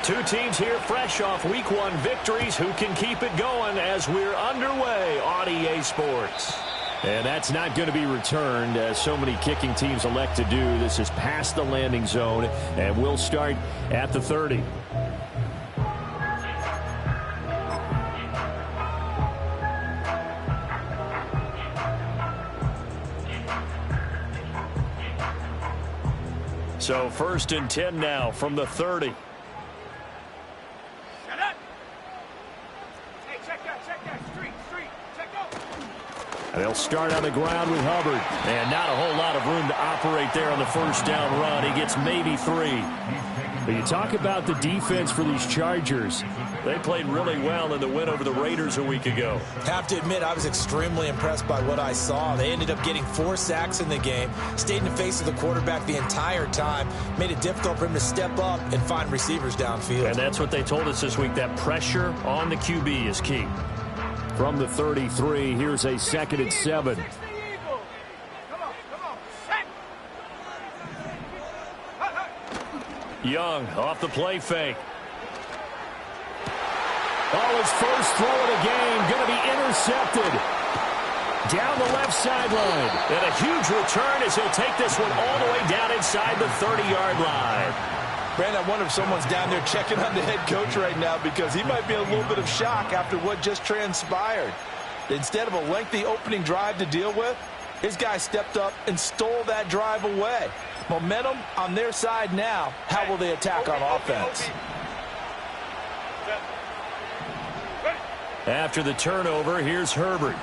Two teams here fresh off Week 1 victories. Who can keep it going as we're underway on EA Sports? And that's not going to be returned, as so many kicking teams elect to do. This is past the landing zone, and we'll start at the 30. So 1st and 10 now from the 30. They'll start on the ground with Hubbard. And not a whole lot of room to operate there on the first down run. He gets maybe 3. But you talk about the defense for these Chargers. They played really well in the win over the Raiders a week ago. Have to admit, I was extremely impressed by what I saw. They ended up getting 4 sacks in the game, stayed in the face of the quarterback the entire time, made it difficult for him to step up and find receivers downfield. And that's what they told us this week, that pressure on the QB is key. From the 33, here's a 2nd and 7. Young off the play fake. Oh, his first throw of the game going to be intercepted. Down the left sideline. And a huge return as he'll take this one all the way down inside the 30-yard line. Brandon, I wonder if someone's down there checking on the head coach right now, because he might be in a little bit of shock after what just transpired. Instead of a lengthy opening drive to deal with, his guy stepped up and stole that drive away. Momentum on their side now. How will they attack on offense? After the turnover, here's Herbert.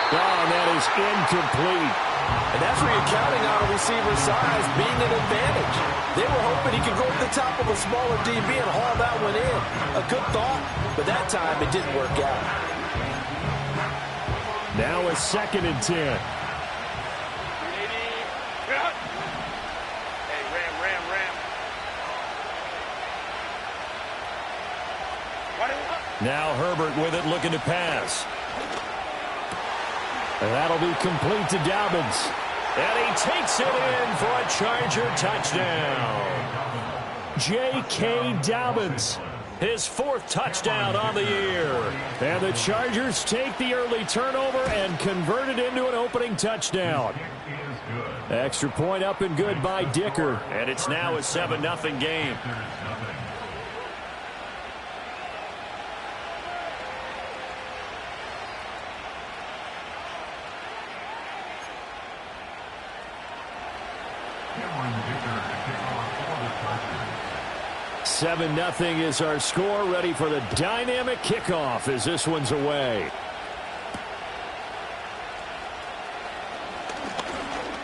Oh, and that is incomplete. And that's where you're counting on a receiver's size being an advantage. They were hoping he could go to the top of a smaller DB and haul that one in. A good thought, but that time it didn't work out. Now a 2nd and 10. Now Herbert with it, looking to pass. And that'll be complete to Dobbins. And he takes it in for a Charger touchdown. J.K. Dobbins, his 4th touchdown on the year. And the Chargers take the early turnover and convert it into an opening touchdown. Extra point up and good by Dicker. And it's now a 7-0 game. Seven 0 is our score. Ready for the dynamic kickoff as this one's away.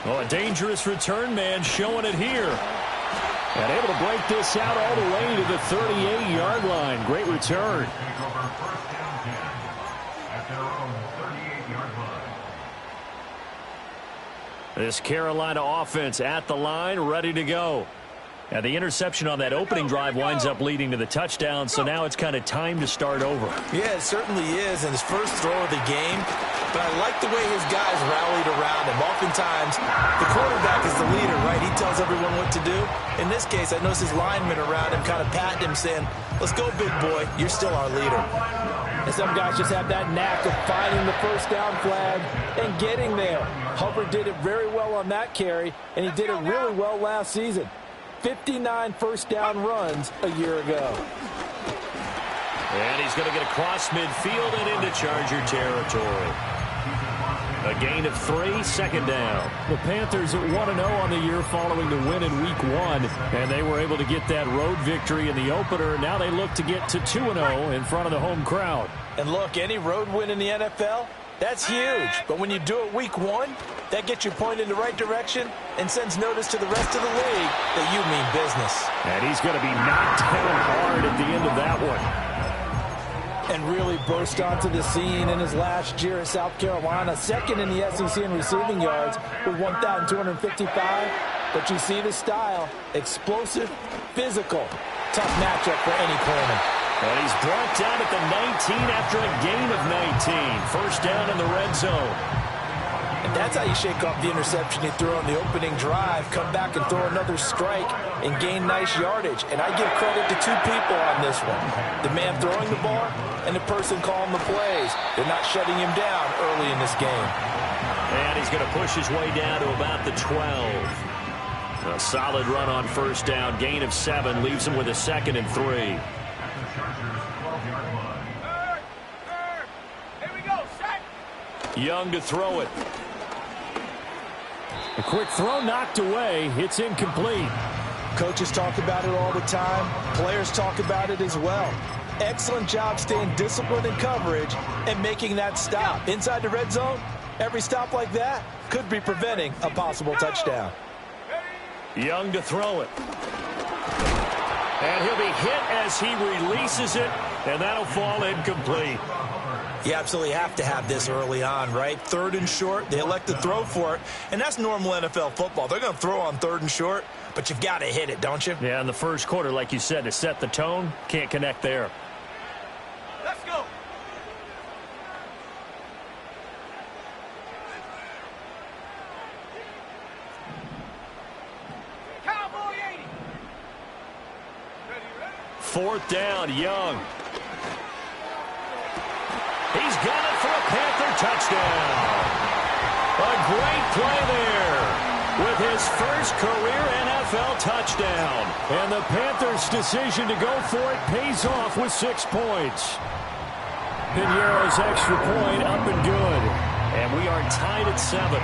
Oh, a dangerous return man showing it here. And able to break this out all the way to the 38-yard line. Great return. This Carolina offense at the line, ready to go. And the interception on that opening drive winds up leading to the touchdown, so now it's kind of time to start over. Yeah, it certainly is, and his first throw of the game. But I like the way his guys rallied around him. Oftentimes, the quarterback is the leader, right? He tells everyone what to do. In this case, I noticed his linemen around him kind of patting him, saying, "Let's go, big boy. You're still our leader." And some guys just have that knack of finding the first down flag and getting there. Hubbard did it very well on that carry, and he did it really well last season. 59 first down runs a year ago. And he's going to get across midfield and into Charger territory. A gain of 3, 2nd down. The Panthers at 1-0 on the year following the win in Week 1, and they were able to get that road victory in the opener. Now they look to get to 2-0 in front of the home crowd. And look, any road win in the NFL, that's huge. But when you do it Week 1, that gets you pointed in the right direction and sends notice to the rest of the league that you mean business. And he's going to be knocked down hard at the end of that one. And really burst onto the scene in his last year at South Carolina. 2nd in the SEC in receiving yards with 1,255. But you see the style. Explosive, physical. Tough matchup for any corner. And he's brought down at the 19 after a gain of 19. First down in the red zone. And That's how you shake off the interception he threw on the opening drive, come back and throw another strike and gain nice yardage. And I give credit to two people on this one. The man throwing the ball and the person calling the plays. They're not shutting him down early in this game. And he's going to push his way down to about the 12. A solid run on first down. Gain of 7 leaves him with a 2nd and 3. Here we go, set. Young to throw it. A quick throw knocked away. It's incomplete. Coaches talk about it all the time. Players talk about it as well. Excellent job staying disciplined in coverage and making that stop. Inside the red zone, every stop like that could be preventing a possible touchdown. Young to throw it. And he'll be hit as he releases it, and that'll fall incomplete. You absolutely have to have this early on, right? 3rd and short, they elect to throw for it, and that's normal NFL football. They're going to throw on 3rd and short, but you've got to hit it, don't you? Yeah, in the first quarter, like you said, to set the tone, can't connect there. Let's go. Cowboy 80. Ready? 4th down, Young. He's got it for a Panther touchdown. A great play there with his first career NFL touchdown. And the Panthers' decision to go for it pays off with 6 points. Piñeiro's extra point up and good. And we are tied at 7.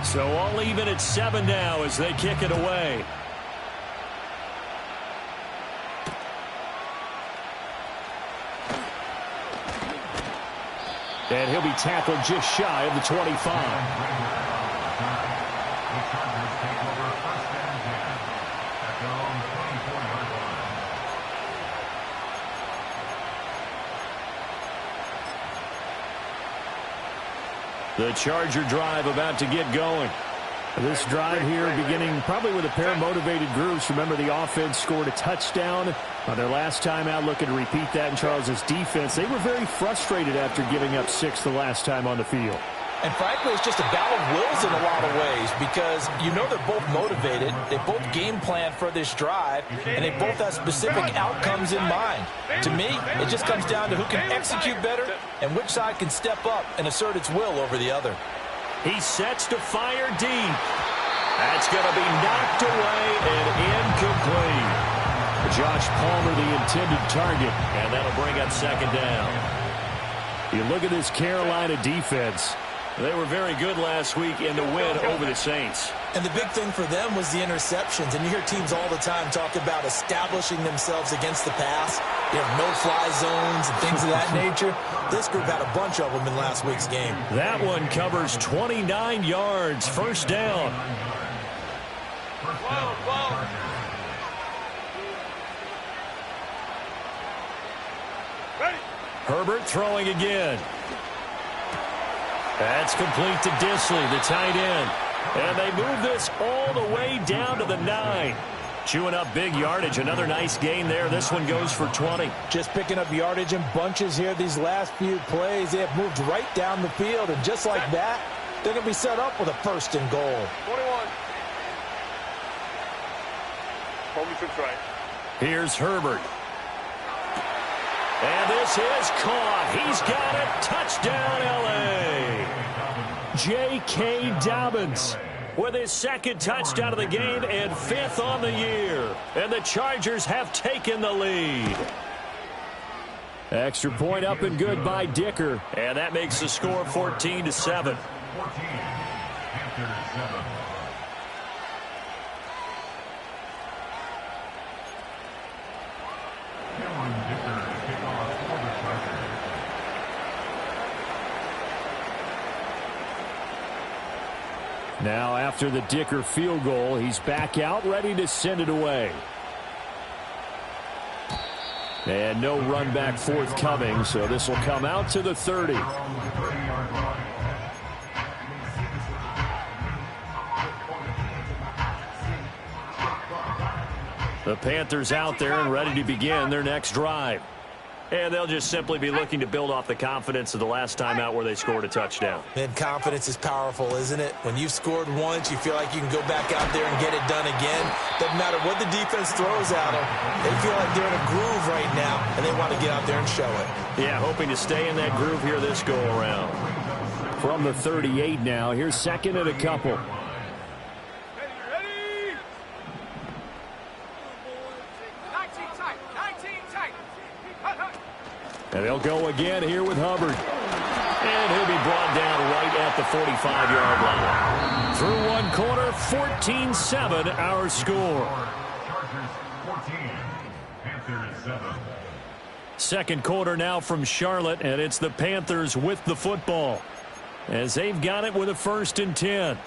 So all even at 7 now as they kick it away. And he'll be tackled just shy of the 25. The Charger drive about to get going. This drive here beginning probably with a pair of motivated groups. Remember, the offense scored a touchdown on their last time out, looking to repeat that in Charles's defense. They were very frustrated after giving up 6 the last time on the field. And frankly, it's just a battle of wills in a lot of ways because you know they're both motivated. They both game plan for this drive, and they both have specific outcomes in mind. To me, it just comes down to who can execute better and which side can step up and assert its will over the other. He sets to fire deep. That's going to be knocked away and incomplete. Josh Palmer, the intended target, and that'll bring up 2nd down. You look at this Carolina defense. They were very good last week in the win over the Saints. And the big thing for them was the interceptions. And you hear teams all the time talk about establishing themselves against the pass. You have no-fly zones and things of that nature. This group had a bunch of them in last week's game. That one covers 29 yards. 1st down. Ready. Herbert throwing again. That's complete to Disley, the tight end. And they move this all the way down to the 9. Chewing up big yardage. Another nice gain there. This one goes for 20. Just picking up yardage in bunches here these last few plays. They have moved right down the field, and just like that, they're going to be set up with a 1st and goal. 21. Hold me to right. Here's Herbert. And this is caught. He's got it. Touchdown, L.A. J.K. Dobbins with his 2nd touchdown of the game and 5th on the year. And the Chargers have taken the lead. Extra point up and good by Dicker. And that makes the score 14-7. Now, after the Dicker field goal, he's back out, ready to send it away. And no run back forthcoming, so this will come out to the 30. The Panthers out there and ready to begin their next drive. And they'll just simply be looking to build off the confidence of the last time out where they scored a touchdown. And confidence is powerful, isn't it? When you've scored once, you feel like you can go back out there and get it done again. Doesn't matter what the defense throws at them. They feel like they're in a groove right now, and they want to get out there and show it. Yeah, hoping to stay in that groove here this go-around. From the 38 now, here's second and a couple. And they'll go again here with Hubbard. And he'll be brought down right at the 45-yard line. Through one quarter, 14-7 our score. Second quarter now from Charlotte, and it's the Panthers with the football as they've got it with a 1st and 10.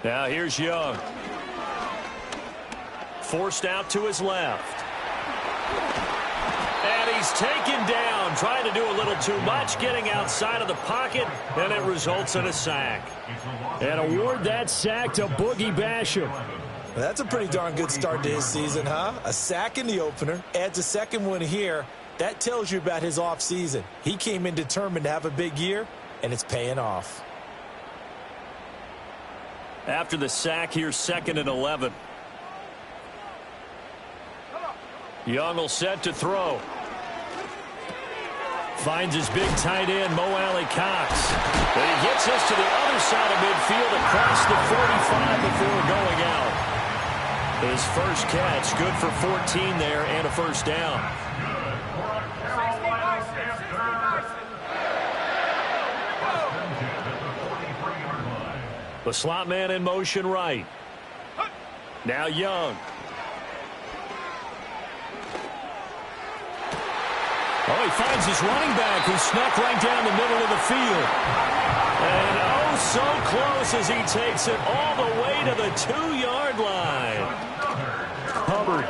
Now here's Young. Forced out to his left. And he's taken down, trying to do a little too much, getting outside of the pocket, and it results in a sack. And award that sack to Boogie Basham. That's a pretty darn good start to his season, huh? A sack in the opener, adds a second one here. That tells you about his offseason. He came in determined to have a big year, and it's paying off. After the sack, here's 2nd and 11. Young will set to throw. Finds his big tight end, Mo Alley Cox. And he gets this to the other side of midfield across the 45 before going out. His first catch, good for 14 there and a 1st down. The slot man in motion right. Now Young. Oh, he finds his running back who snuck right down the middle of the field. And oh, so close as he takes it all the way to the 2-yard line. Hubbard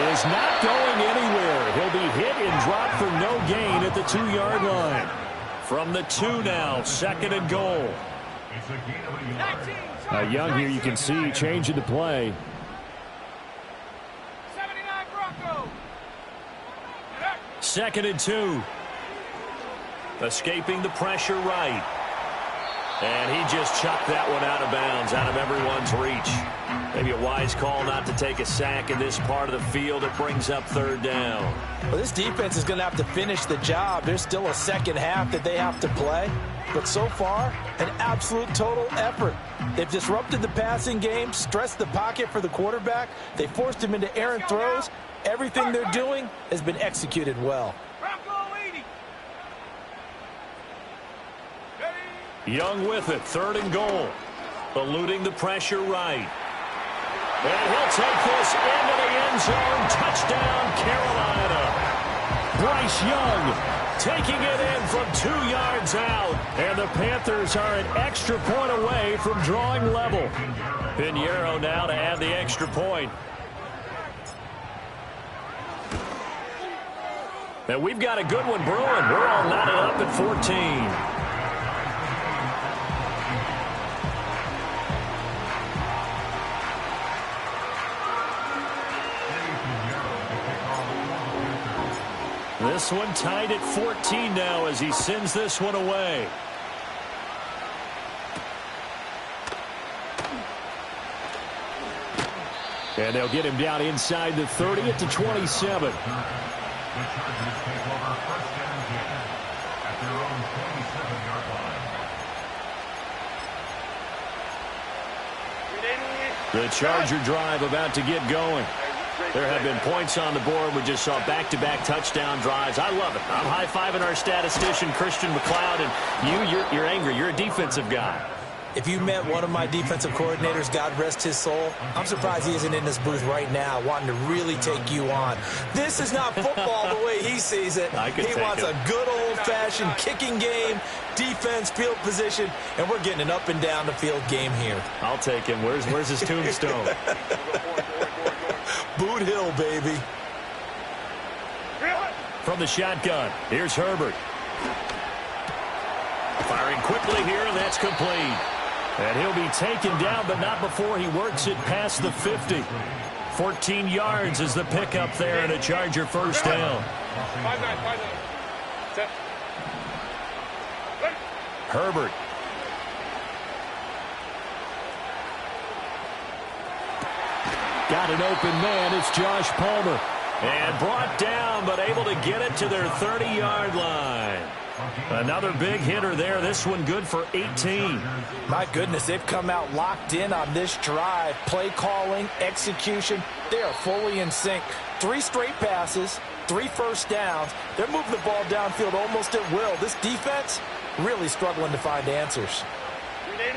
is not going anywhere. He'll be hit and dropped for no gain at the 2-yard line. From the 2 now, 2nd and goal. Young here, you can see, changing the play. 79 Bronco. 2nd and 2. Escaping the pressure right. And he just chucked that one out of bounds, out of everyone's reach. Maybe a wise call not to take a sack in this part of the field. It brings up 3rd down. Well, this defense is going to have to finish the job. There's still a second half that they have to play. But so far, an absolute total effort. They've disrupted the passing game, stressed the pocket for the quarterback. They forced him into errant throws. Everything they're doing has been executed well. Young with it, 3rd and goal. Eluding the pressure right. And he'll take this into the end zone. Touchdown, Carolina. Bryce Young taking it in from 2 yards out. And the Panthers are an extra point away from drawing level. Pinheiro now to add the extra point. And we've got a good one brewing. We're all knotted up at 14. This one tied at 14 now as he sends this one away. And they'll get him down inside the 30 at the 27. The Charger drive about to get going. There have been points on the board. We just saw back-to-back touchdown drives. I love it. I'm high-fiving our statistician, Christian McLeod, and you're angry. You're a defensive guy. If you met one of my defensive coordinators, God rest his soul, I'm surprised he isn't in this booth right now wanting to really take you on. This is not football the way he sees it. He wants a good old-fashioned kicking game, defense, field position, and we're getting an up and down the field game here. I'll take him. Where's his tombstone? Boot Hill, baby. From the shotgun, here's Herbert. Firing quickly here, and that's complete. And he'll be taken down, but not before he works it past the 50. 14 yards is the pickup there, and a Charger first down. Herbert. Got an open man. It's Josh Palmer. And brought down, but able to get it to their 30-yard line. Another big hitter there. This one good for 18. My goodness, they've come out locked in on this drive. Play calling, execution, they are fully in sync. 3 straight passes, 3 first downs. They're moving the ball downfield almost at will. This defense really struggling to find answers.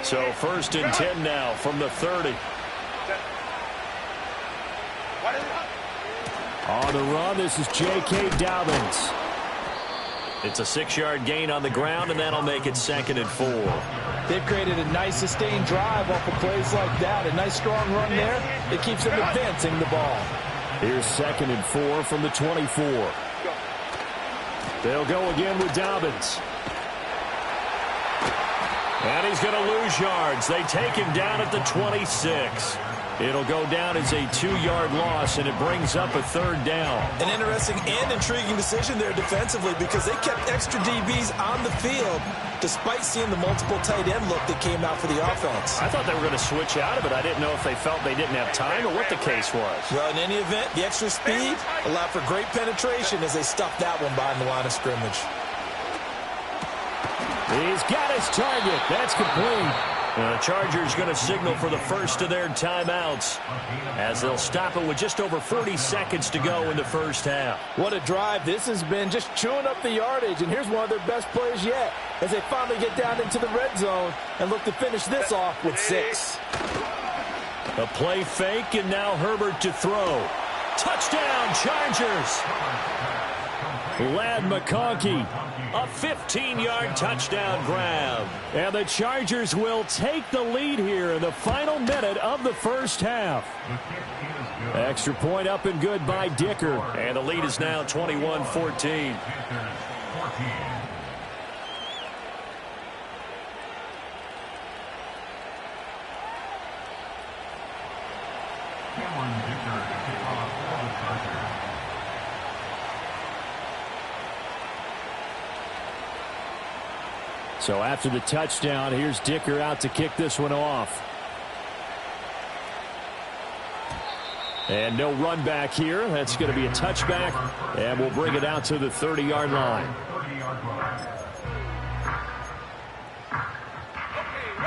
So 1st and 10 now from the 30. On the run, this is J.K. Dobbins. It's a 6-yard gain on the ground, and that'll make it 2nd and 4. They've created a nice sustained drive off of plays like that. A nice strong run there. It keeps them advancing the ball. Here's 2nd and 4 from the 24. They'll go again with Dobbins. And he's going to lose yards. They take him down at the 26. It'll go down as a 2-yard loss, and it brings up a 3rd down. An interesting and intriguing decision there defensively because they kept extra DBs on the field despite seeing the multiple tight end look that came out for the offense. I thought they were going to switch out of it. I didn't know if they felt they didn't have time or what the case was. Well, in any event, the extra speed allowed for great penetration as they stuffed that one behind the line of scrimmage. He's got his target. That's complete. The Chargers going to signal for the first of their timeouts as they'll stop it with just over 40 seconds to go in the first half. What a drive this has been, just chewing up the yardage, and here's one of their best plays yet as they finally get down into the red zone and look to finish this off with 6. A play fake, and now Herbert to throw. Touchdown, Chargers! Lad McConkey, a 15-yard touchdown grab. And the Chargers will take the lead here in the final minute of the first half. Extra point up and good by Dicker. And the lead is now 21-14. So after the touchdown, here's Dicker out to kick this one off. And no run back here. That's going to be a touchback, and we'll bring it out to the 30-yard line.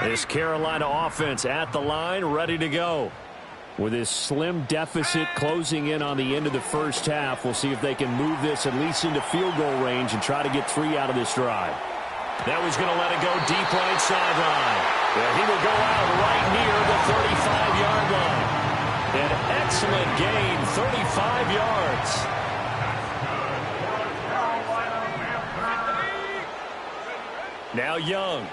This Carolina offense at the line, ready to go. With this slim deficit closing in on the end of the first half, we'll see if they can move this at least into field goal range and try to get 3 out of this drive. Now he's going to let it go deep right sideline. Yeah, he will go out right near the 35-yard line. An excellent gain, 35 yards. Now Young.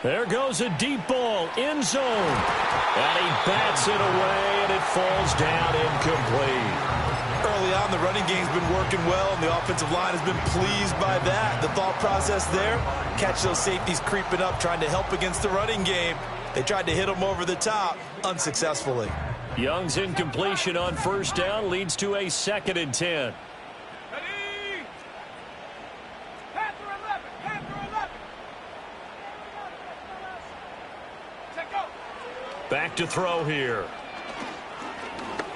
There goes a deep ball, end zone. And he bats it away, and it falls down incomplete. Early on, the running game's been working well, and the offensive line has been pleased by that. The thought process there, catch those safeties creeping up, trying to help against the running game. They tried to hit them over the top, unsuccessfully. Young's incompletion on first down leads to a 2nd and 10. Back to throw here.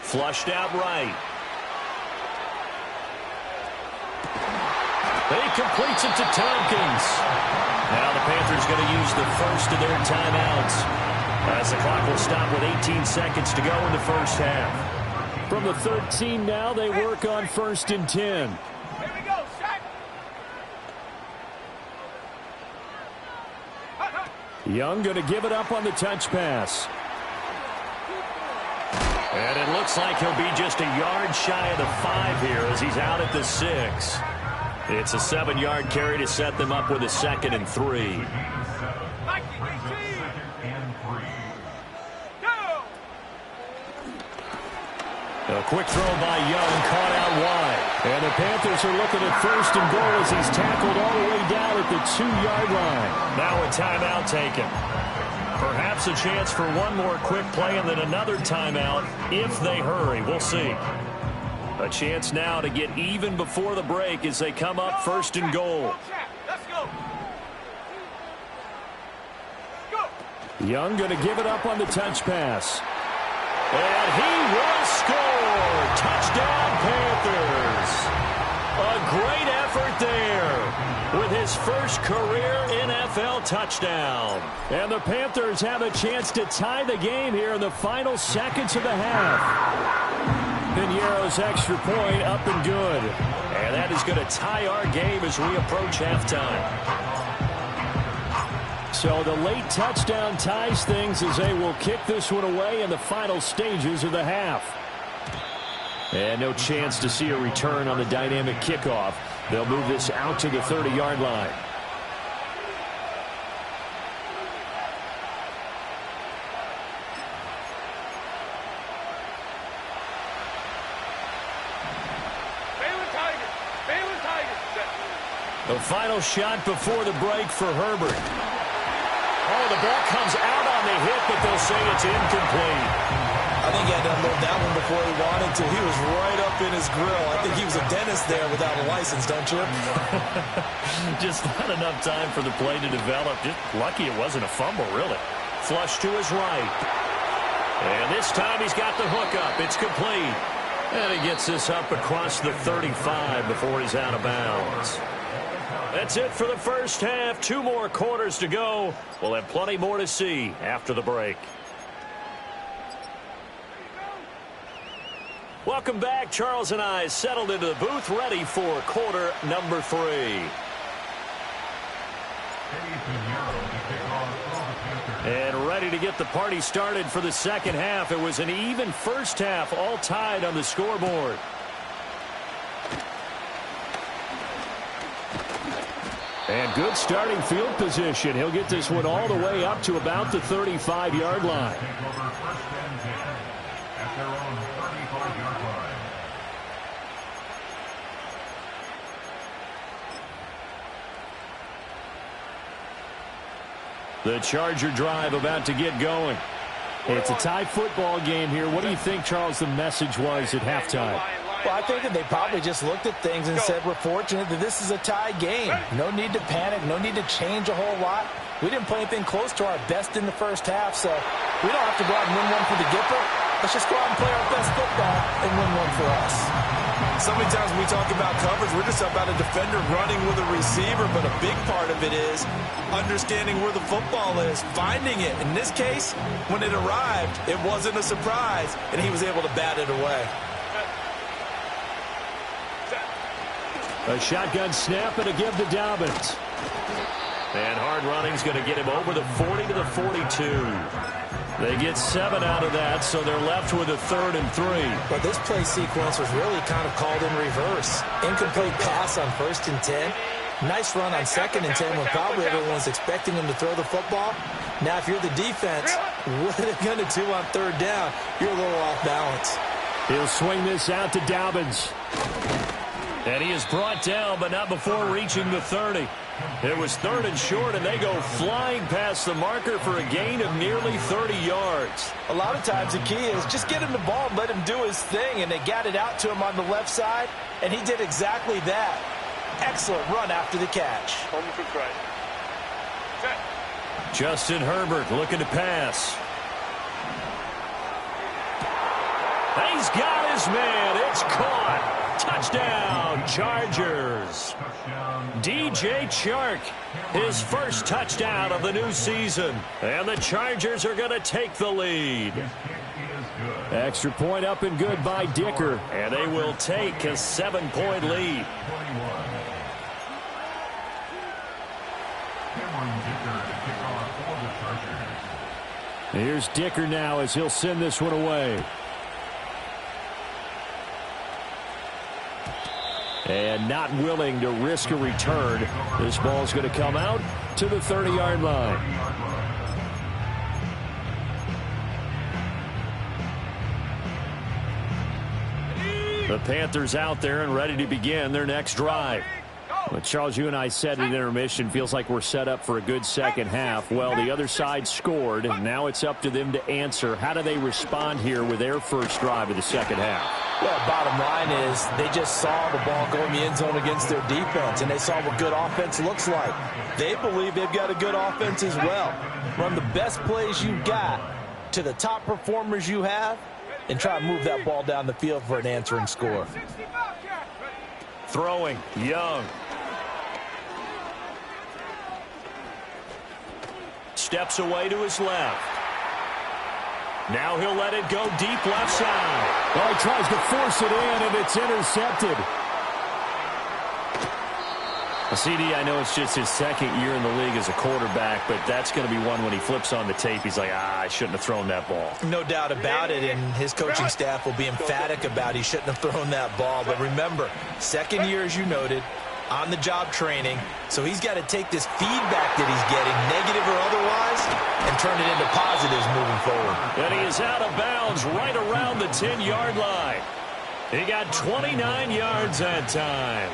Flushed out right. He completes it to Tompkins. Now the Panthers going to use the first of their timeouts as the clock will stop with 18 seconds to go in the first half. From the 13 now, they work on 1st and 10. Here we go, Shaq. Young going to give it up on the touch pass. And it looks like he'll be just a yard shy of the 5 here as he's out at the 6. It's a 7-yard carry to set them up with a 2nd and 3. A quick throw by Young, caught out wide. And the Panthers are looking at 1st and goal as he's tackled all the way down at the 2-yard line. Now a timeout taken. Perhaps a chance for one more quick play and then another timeout if they hurry. We'll see. A chance now to get even before the break as they come up 1st and goal. Let's go. Go. Young going to give it up on the touch pass. And he will score. Touchdown, Panthers. A great effort there with his first career NFL touchdown. And the Panthers have a chance to tie the game here in the final seconds of the half. Piñeiro's extra point up and good. And that is going to tie our game as we approach halftime. So the late touchdown ties things as they will kick this one away in the final stages of the half. And no chance to see a return on the dynamic kickoff. They'll move this out to the 30-yard line. The final shot before the break for Herbert. Oh, the ball comes out on the hit, but they'll say it's incomplete. I think he had to unload that one before he wanted to. He was right up in his grill. I think he was a dentist there without a license, don't you? Just not enough time for the play to develop. Just lucky it wasn't a fumble, really. Flush to his right. And this time he's got the hook up. It's complete. And he gets this up across the 35 before he's out of bounds. That's it for the first half. 2 more quarters to go. We'll have plenty more to see after the break. Welcome back. Charles and I settled into the booth, ready for quarter number 3. And ready to get the party started for the second half. It was an even first half, all tied on the scoreboard. And good starting field position. He'll get this one all the way up to about the 35-yard line. The Charger drive about to get going. It's a tie football game here. What do you think, Charles, the message was at halftime? Well, I think that they probably just looked at things and said, we're fortunate that this is a tie game. No need to panic. No need to change a whole lot. We didn't play anything close to our best in the first half, so we don't have to go out and win one for the Gipper. Let's just go out and play our best football and win one for us. So many times when we talk about coverage, we're just about a defender running with a receiver, but a big part of it is understanding where the football is, finding it. In this case, when it arrived, it wasn't a surprise, and he was able to bat it away. A shotgun snap and a give to Dobbins. And hard running's going to get him over the 40 to the 42. They get 7 out of that, so they're left with a 3rd and 3. But this play sequence was really kind of called in reverse. Incomplete pass on 1st and 10. Nice run on 2nd and 10 when probably everyone's expecting him to throw the football. Now, if you're the defense, what are they going to do on 3rd down? You're a little off balance. He'll swing this out to Dobbins. And he is brought down, but not before reaching the 30. It was 3rd and short, and they go flying past the marker for a gain of nearly 30 yards. A lot of times the key is just get him the ball and let him do his thing, and they got it out to him on the left side, and he did exactly that. Excellent run after the catch. Justin Herbert looking to pass. He's got his man. It's caught. Touchdown, Chargers. DJ Chark, his first touchdown of the new season. And the Chargers are going to take the lead. Extra point up and good by Dicker. And they will take a 7-point lead. Here's Dicker now as he'll send this one away. And not willing to risk a return. This ball's going to come out to the 30-yard line. The Panthers out there and ready to begin their next drive. Well, Charles, you and I said at intermission, feels like we're set up for a good second half. Well, the other side scored, and now it's up to them to answer. How do they respond here with their first drive of the second half? Well, bottom line is they just saw the ball go in the end zone against their defense, and they saw what good offense looks like. They believe they've got a good offense as well. Run the best plays you've got to the top performers you have, and try to move that ball down the field for an answering score. Throwing, Young. Steps away to his left. Now he'll let it go deep left side. Well, he tries to force it in, and it's intercepted. CD, I know it's just his second year in the league as a quarterback, but that's going to be one when he flips on the tape. He's like, I shouldn't have thrown that ball. No doubt about it, and his coaching staff will be emphatic about he shouldn't have thrown that ball. But remember, second year, as you noted, on-the-job training, so he's got to take this feedback that he's getting, negative or otherwise, and turn it into positives moving forward. And he is out of bounds right around the 10-yard line. He got 29 yards that time.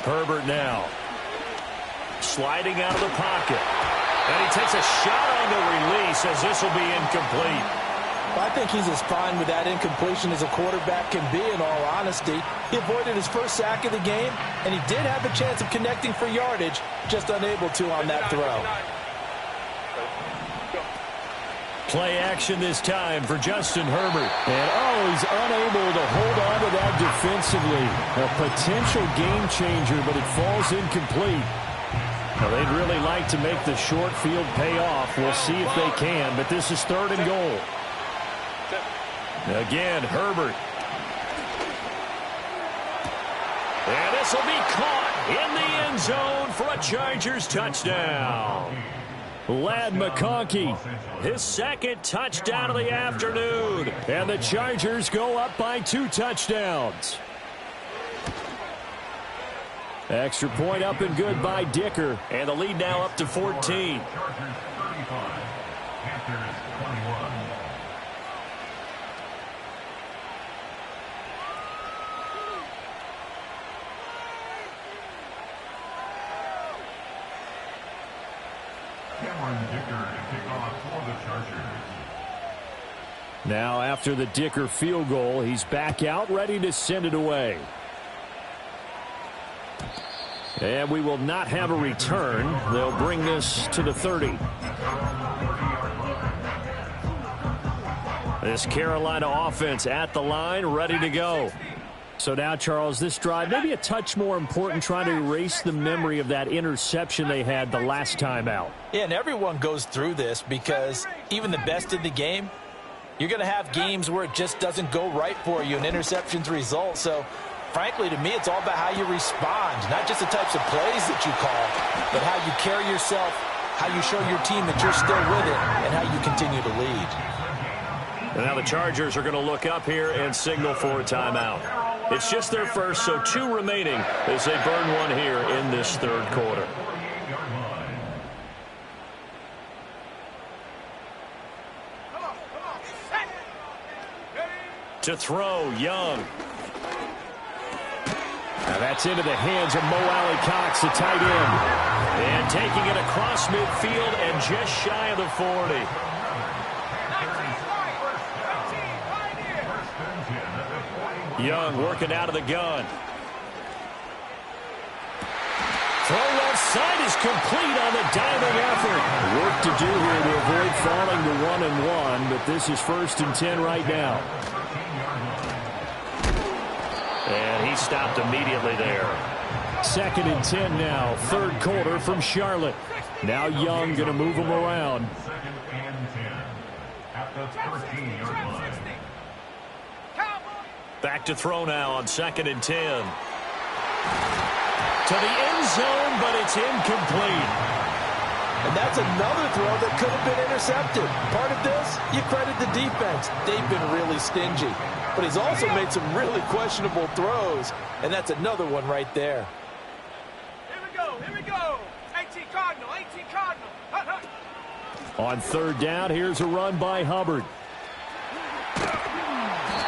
Herbert now sliding out of the pocket. And he takes a shot on the release as this will be incomplete. I think he's as fine with that incompletion as a quarterback can be, in all honesty. He avoided his first sack of the game, and he did have a chance of connecting for yardage, just unable to on that throw. Play action this time for Justin Herbert. And, he's unable to hold on to that defensively. A potential game changer, but it falls incomplete. Well, they'd really like to make the short field pay off. We'll see if they can, but this is 3rd and goal. Again, Herbert. And this will be caught in the end zone for a Chargers touchdown. Ladd McConkey, His second touchdown of the afternoon. and the Chargers go up by 2 touchdowns. Extra point up and good by Dicker. And the lead now up to 14. Now after the Dicker field goal, he's back out ready to send it away. And we will not have a return. They'll bring this to the 30. This Carolina offense at the line, ready to go. So now, Charles, this drive maybe a touch more important, trying to erase the memory of that interception they had the last time out. Yeah, and everyone goes through this because even the best in the game, you're going to have games where it just doesn't go right for you and interceptions result. So, frankly, to me, it's all about how you respond, not just the types of plays that you call, but how you carry yourself, how you show your team that you're still with it, and how you continue to lead. And now the Chargers are going to look up here and signal for a timeout. It's just their first, so 2 remaining as they burn one here in this 3rd quarter. To throw, Young. Now that's into the hands of Mo Alley-Cox, the tight end. And taking it across midfield and just shy of the 40. Young working out of the gun. Throw left side is complete on the diving effort. Work to do here to avoid falling to 1-1, but this is 1st and 10 right now. And he stopped immediately there. 2nd and 10 now, 3rd quarter from Charlotte. Now Young going to move him around. 2nd and 10 at the 13-yard line. Back to throw now on 2nd and 10. to the end zone, but it's incomplete. And that's another throw that could have been intercepted. Part of this, you credit the defense. They've been really stingy. But he's also made some really questionable throws, and that's another one right there. Here we go. 18 Cardinal, 18 Cardinal. On third down, here's a run by Hubbard.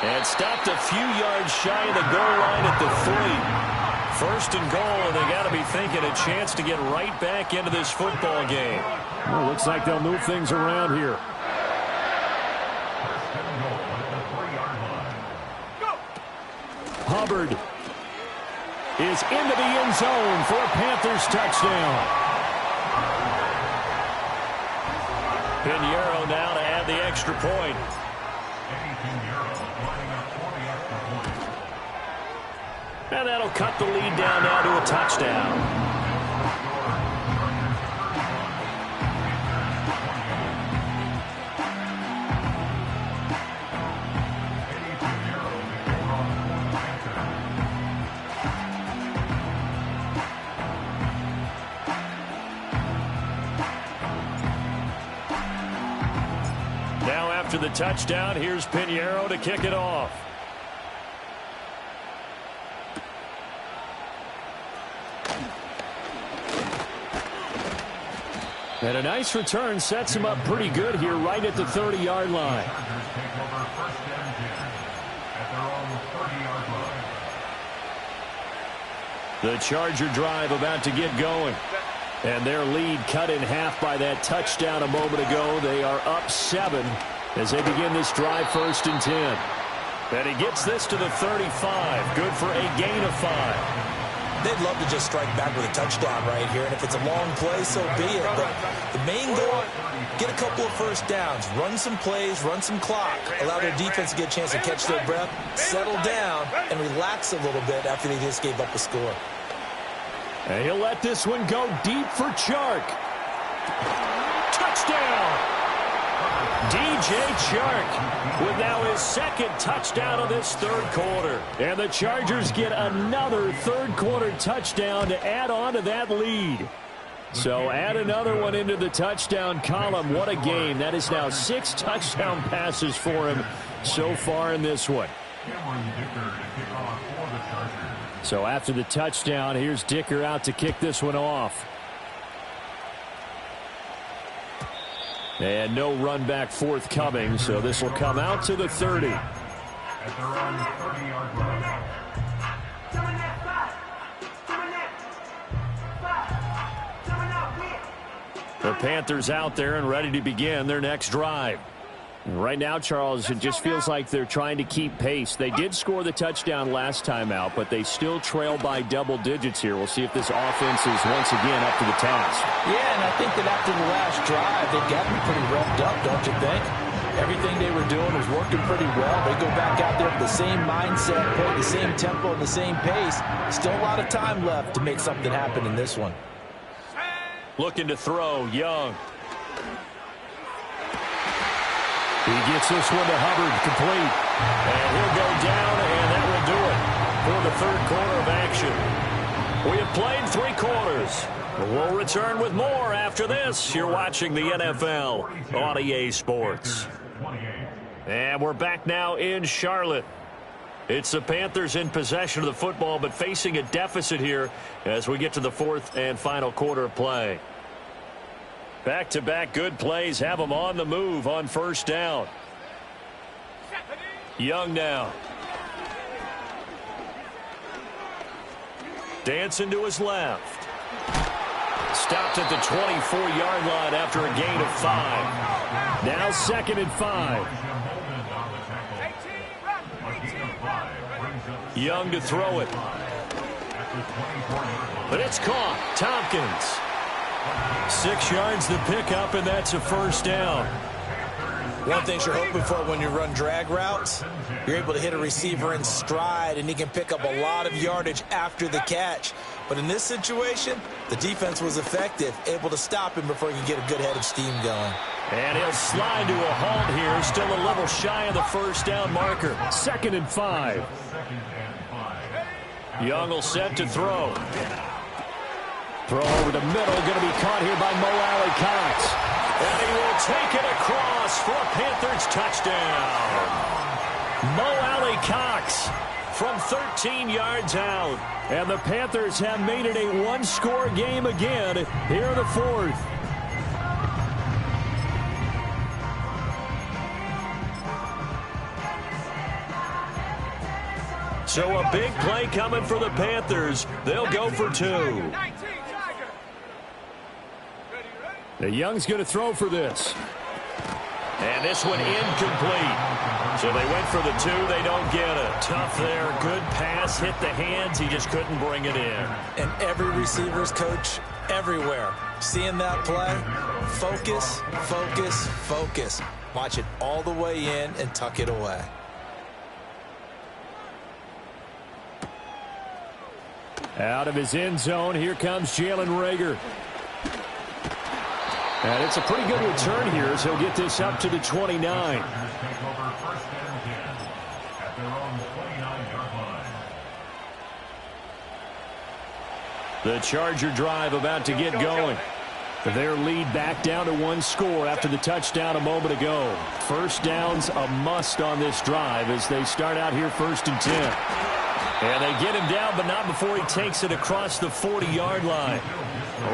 And stopped a few yards shy of the goal line at the 3. First and goal, and they got to be thinking a chance to get right back into this football game. Well, looks like they'll move things around here. Hubbard is into the end zone for a Panthers touchdown. Pinheiro now to add the extra point. And that'll cut the lead down now to a touchdown. Now after the touchdown, here's Pinheiro to kick it off. And a nice return sets him up pretty good here right at the 30-yard line. The Charger drive about to get going. And their lead cut in half by that touchdown a moment ago. They are up 7 as they begin this drive, 1st and 10. And he gets this to the 35. Good for a gain of 5. They'd love to just strike back with a touchdown right here, and if it's a long play, so be it. But the main goal, get a couple of first downs, run some plays, run some clock, allow their defense to get a chance to catch their breath, settle down, and relax a little bit after they just gave up a score. And he'll let this one go deep for Chark. Touchdown! DJ Chark with now his 2nd touchdown of this 3rd quarter. And the Chargers get another 3rd quarter touchdown to add on to that lead. So add another one into the touchdown column. What a game. That is now 6 touchdown passes for him so far in this one. So after the touchdown, here's Dicker out to kick this one off. And no run back forthcoming, so this will come out to the 30. At their own 30-yard line. The Panthers out there and ready to begin their next drive. Right now, Charles, it just feels like they're trying to keep pace. They did score the touchdown last time out, but they still trail by double digits here. We'll see if this offense is once again up to the task. Yeah, and I think that after the last drive, they've got to be pretty revved up, don't you think? Everything they were doing was working pretty well. They go back out there with the same mindset, play the same tempo and the same pace. Still a lot of time left to make something happen in this one. Looking to throw, Young. He gets this one to Hubbard, complete. And he'll go down, and that will do it for the 3rd quarter of action. We have played 3 quarters. We'll return with more after this. You're watching the NFL on EA Sports. And we're back now in Charlotte. It's the Panthers in possession of the football, but facing a deficit here as we get to the 4th and final quarter of play. Back-to-back good plays have them on the move on 1st down. Young now. Dancing to his left. Stopped at the 24-yard line after a gain of 5. Now 2nd and 5. Young to throw it. But it's caught. Tompkins. 6 yards to pick up, and that's a 1st down. One thing you're hoping for when you run drag routes, you're able to hit a receiver in stride, and he can pick up a lot of yardage after the catch. But in this situation, the defense was effective, able to stop him before he could get a good head of steam going. And he'll slide to a halt here, still a little shy of the 1st down marker. 2nd and 5. Young will set to throw. Throw over the middle, going to be caught here by Mo Alley-Cox. And he will take it across for a Panthers touchdown. Mo Alley-Cox from 13 yards out. And the Panthers have made it a one-score game again here in the fourth. So a big play coming for the Panthers. They'll go for 2. The Young's going to throw for this. And this one incomplete. So they went for the 2. They don't get it. Tough there. Good pass. Hit the hands. He just couldn't bring it in. And every receiver's coach everywhere. Seeing that play, focus, focus, focus. Watch it all the way in and tuck it away. Out of his end zone, here comes Jalen Reagor. And it's a pretty good return here as he'll get this up to the 29. Take over 1st and 10 at their own 29-yard line. The Charger drive about to get going. Their lead back down to 1 score after the touchdown a moment ago. First down's a must on this drive as they start out here 1st and 10. And they get him down, but not before he takes it across the 40-yard line.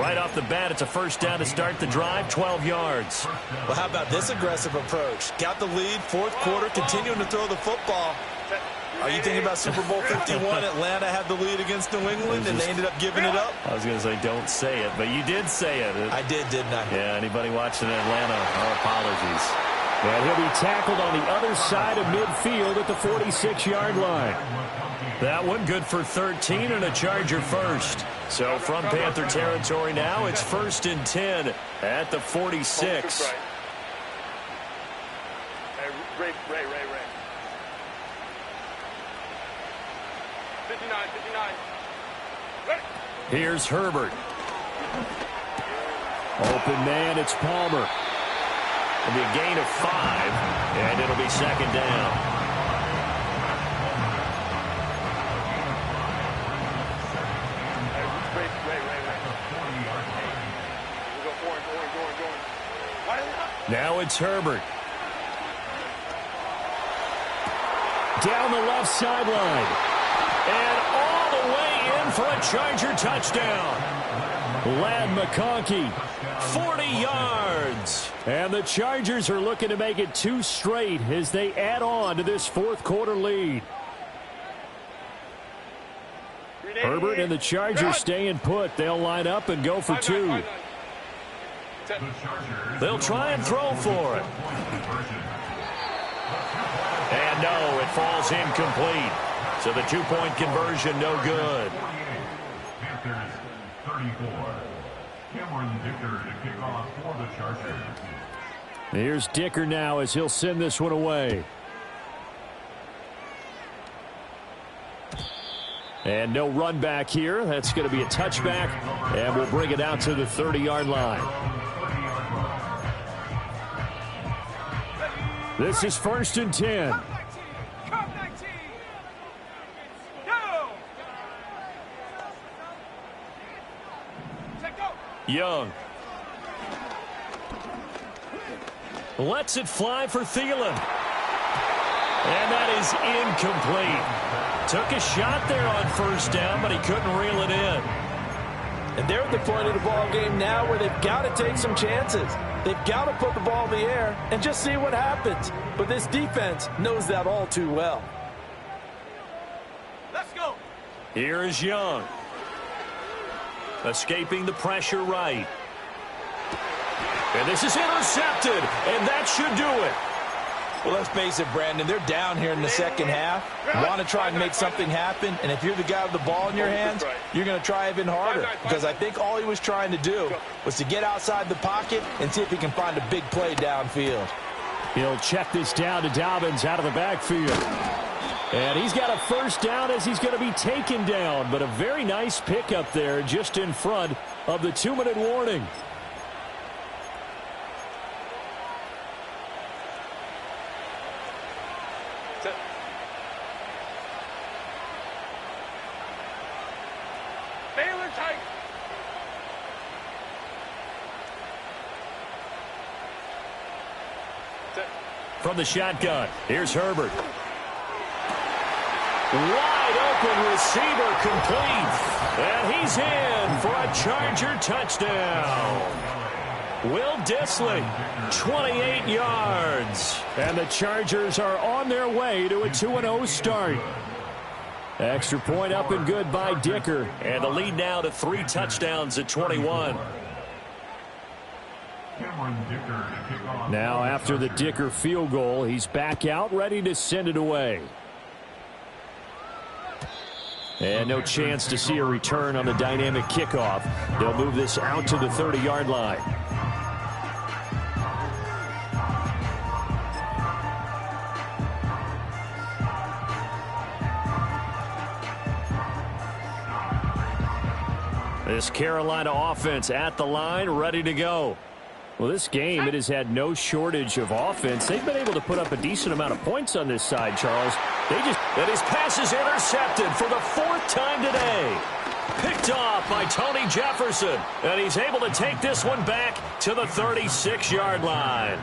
Right off the bat, it's a first down to start the drive, 12 yards. Well, how about this aggressive approach? Got the lead, 4th quarter, continuing to throw the football. Are you thinking about Super Bowl 51? Atlanta had the lead against New England, and they ended up giving it up? I was going to say, don't say it, but you did say it. I did, didn't I? Yeah, anybody watching Atlanta, our apologies. And he'll be tackled on the other side of midfield at the 46-yard line. That one good for 13 and a Charger first. So from Panther territory now, it's 1st and 10 at the 46. Ray. 59. Here's Herbert. Open man, it's Palmer. It'll be a gain of 5, and it'll be 2nd down. Now it's Herbert. Down the left sideline. And all the way in for a Charger touchdown. Ladd McConkey. 40 yards. And the Chargers are looking to make it 2 straight as they add on to this 4th quarter lead. Herbert and the Chargers staying put. They'll line up and go for 2. They'll try and throw for it. And no, it falls incomplete. So the 2-point conversion, no good. Panthers 34. Cameron Dicker to kick off for the Chargers. Here's Dicker now as he'll send this one away. And no run back here. That's going to be a touchback, and we'll bring it out to the 30-yard line. This is 1st and 10. Come 19. Go. Check go. Young. Lets it fly for Thielen. And that is incomplete. Took a shot there on 1st down, but he couldn't reel it in. And they're at the point of the ball game now where they've got to take some chances. They've got to put the ball in the air and just see what happens. But this defense knows that all too well. Let's go. Here is Young. Escaping the pressure right. And this is intercepted, and that should do it. Well, let's face it, Brandon, they're down here in the second half. Want to try and make something happen, and if you're the guy with the ball in your hands, you're going to try even harder, because I think all he was trying to do was to get outside the pocket and see if he can find a big play downfield. He'll check this down to Dobbins out of the backfield. And he's got a 1st down as he's going to be taken down, but a very nice pickup there just in front of the 2-minute warning. From the shotgun, here's Herbert. Wide open receiver complete. And he's in for a Charger touchdown. Will Dissly, 28 yards. And the Chargers are on their way to a 2-0 start. Extra point up and good by Dicker. And the lead now to 3 touchdowns at 21. Now after the Dicker field goal, he's back out ready to send it away. And no chance to see a return on the dynamic kickoff. They'll move this out to the 30-yard line. This Carolina offense at the line, ready to go. Well, this game, it has had no shortage of offense. They've been able to put up a decent amount of points on this side, Charles. And his pass is intercepted for the 4th time today. Picked off by Tony Jefferson. And he's able to take this one back to the 36-yard line.